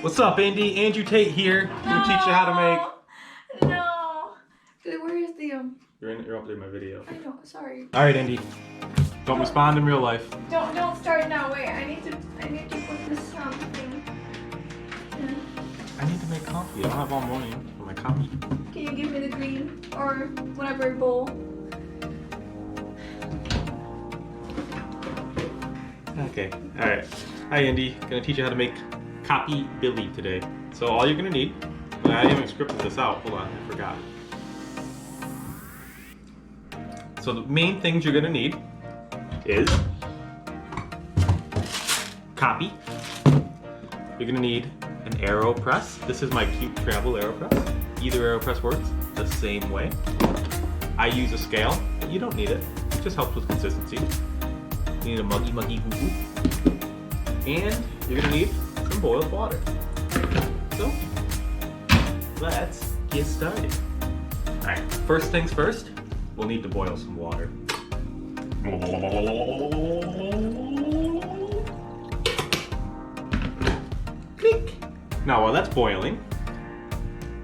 What's up, Andy? Andrew Tate here. I'm gonna teach you how to make. No. Where is the You're up there in my video. I know. Sorry. All right, Andy. Don't respond in real life. Don't start now. Wait. I need to put this thing. I need to make coffee. I don't have all morning for my coffee. Can you give me the green or whatever bowl? Okay. All right. Hi, Andy. Gonna teach you how to make copy Billy today. So all you're gonna need. I haven't scripted this out. Hold on, I forgot. So the main things you're gonna need is copy. You're gonna need an Aeropress. This is my cute travel Aeropress. Either Aeropress works the same way. I use a scale, but you don't need it. It just helps with consistency. You need a muggy hoo-hoo. And you're gonna need some boiled water. So, let's get started. Alright, first things first, we'll need to boil some water. Click. Now while that's boiling,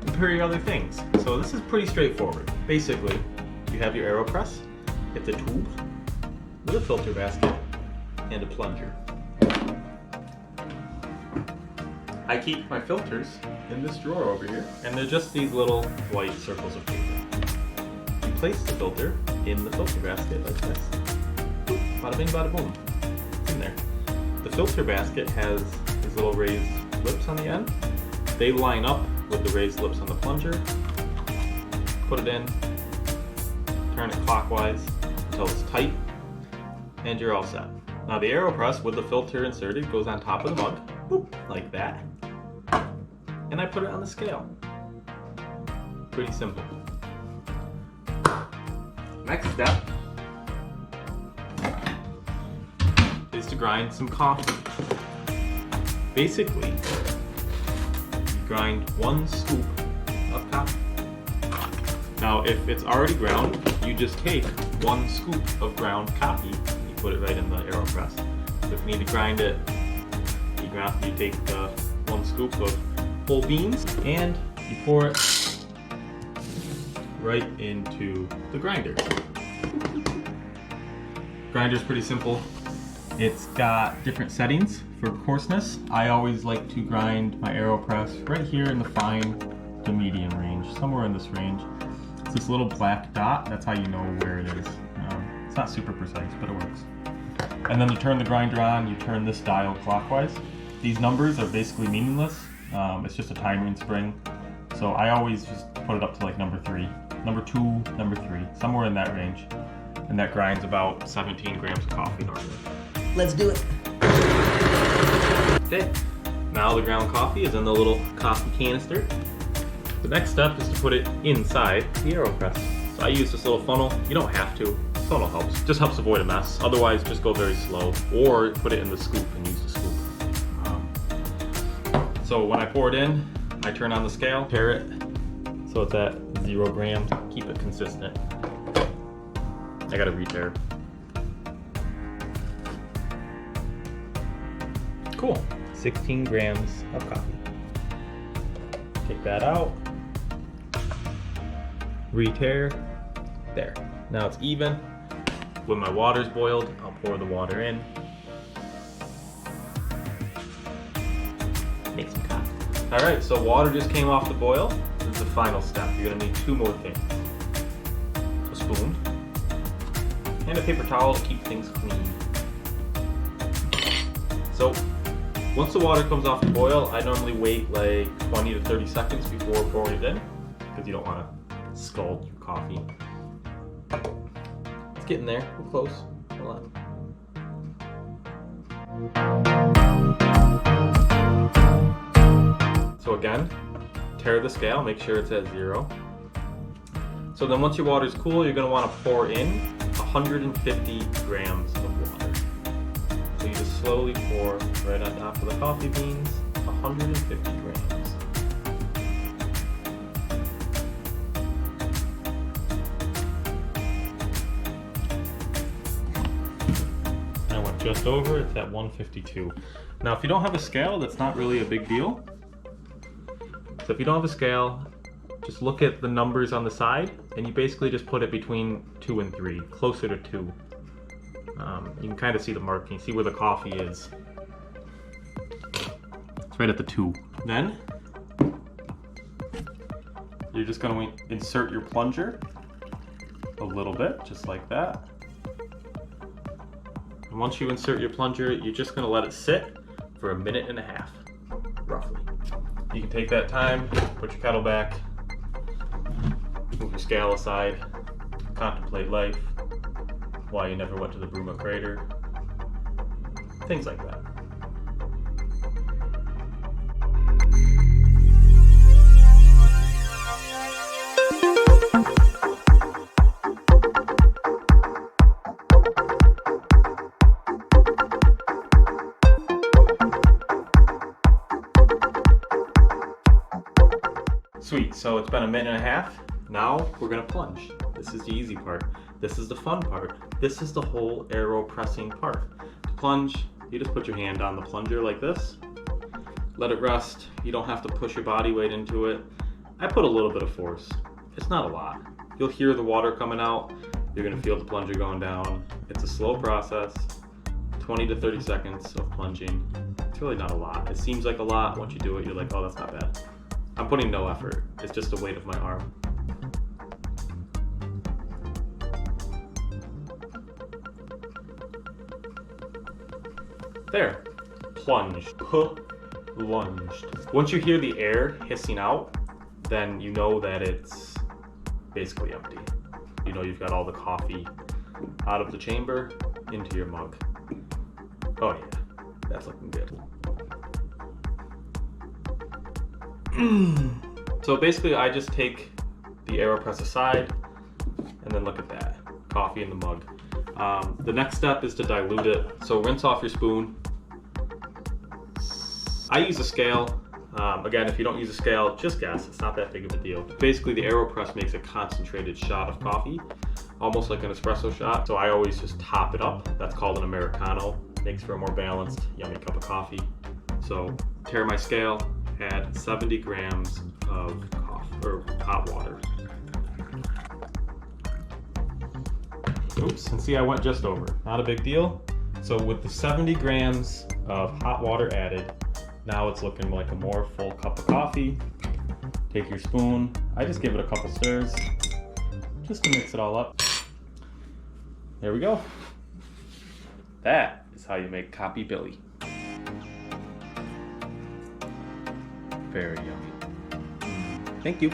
prepare your other things. So this is pretty straightforward. Basically, you have your Aeropress, it's a tube with a filter basket and a plunger. I keep my filters in this drawer over here, and they're just these little white circles of paper. You place the filter in the filter basket like this. Boop, bada bing, bada boom. It's in there. The filter basket has these little raised lips on the end. They line up with the raised lips on the plunger. Put it in, turn it clockwise until it's tight, and you're all set. Now the Aeropress with the filter inserted goes on top of the mug, boop, like that. And I put it on the scale. Pretty simple. Next step is to grind some coffee. Basically, you grind 1 scoop of coffee. Now if it's already ground, you just take 1 scoop of ground coffee, you put it right in the Aeropress. So if you need to grind it, you take 1 scoop of whole beans and you pour it right into the grinder. Grinder's pretty simple. It's got different settings for coarseness. I always like to grind my Aeropress right here in the fine to medium range, somewhere in this range. It's this little black dot, that's how you know where it is. It's not super precise, but it works. And then to turn the grinder on, you turn this dial clockwise. These numbers are basically meaningless. It's just a timing spring. So I always just put it up to like number 3, number 2, number 3, somewhere in that range. And that grinds about 17 grams of coffee normally. Let's do it. Okay, now the ground coffee is in the little coffee canister. The next step is to put it inside the Aeropress. So I use this little funnel. You don't have to. Funnel helps. Just helps avoid a mess. Otherwise, just go very slow. Or put it in the scoop and use the scoop. So when I pour it in, I turn on the scale, tare it, so it's at 0 grams. Keep it consistent. I gotta re-tare. Cool. 16 grams of coffee. Take that out. Re-tare. There. Now it's even. When my water's boiled, I'll pour the water in. Make some coffee. Alright, so water just came off the boil. This is the final step. You're gonna need 2 more things. A spoon and a paper towel to keep things clean. So once the water comes off the boil, I normally wait like 20 to 30 seconds before pouring it in because you don't want to scald your coffee. It's getting there. We're close. Hold on. So again, tare the scale, make sure it's at 0. So then once your water's cool, you're going to want to pour in 150 grams of water. So you just slowly pour right on top of the coffee beans, 150 grams. I went just over, it's at 152. Now if you don't have a scale, that's not really a big deal. So if you don't have a scale, just look at the numbers on the side, and you basically just put it between 2 and 3, closer to 2. You can kind of see the marking, see where the coffee is. It's right at the 2. Then, you're just going to insert your plunger a little bit, just like that. And once you insert your plunger, you're just going to let it sit for 1.5 minutes, roughly. You can take that time, put your kettle back, move your scale aside, contemplate life, why you never went to the Bruma crater, things like that. Sweet, so it's been 1.5 minutes. Now we're gonna plunge. This is the easy part. This is the fun part. This is the whole aeropressing part. To plunge, you just put your hand on the plunger like this. Let it rest. You don't have to push your body weight into it. I put a little bit of force. It's not a lot. You'll hear the water coming out. You're gonna feel the plunger going down. It's a slow process. 20 to 30 seconds of plunging. It's really not a lot. It seems like a lot. Once you do it, you're like, oh, that's not bad. I'm putting no effort. It's just the weight of my arm. There. Plunged. Plunged. Once you hear the air hissing out, then you know that it's basically empty. You know you've got all the coffee out of the chamber into your mug. Oh yeah, that's looking good. So basically I just take the Aeropress aside and then look at that, coffee in the mug. The next step is to dilute it. So rinse off your spoon. I use a scale. Again, if you don't use a scale, just guess, it's not that big of a deal. Basically the Aeropress makes a concentrated shot of coffee, almost like an espresso shot. So I always just top it up. That's called an Americano. Makes for a more balanced, yummy cup of coffee. So tear my scale, add 70 grams of hot water. Oops, and see I went just over, not a big deal. So with the 70 grams of hot water added, now it's looking like a more full cup of coffee. Take your spoon, I just give it a couple stirs, just to mix it all up. There we go. That is how you make Copy Billy. Very yummy. Thank you.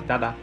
Ta-da.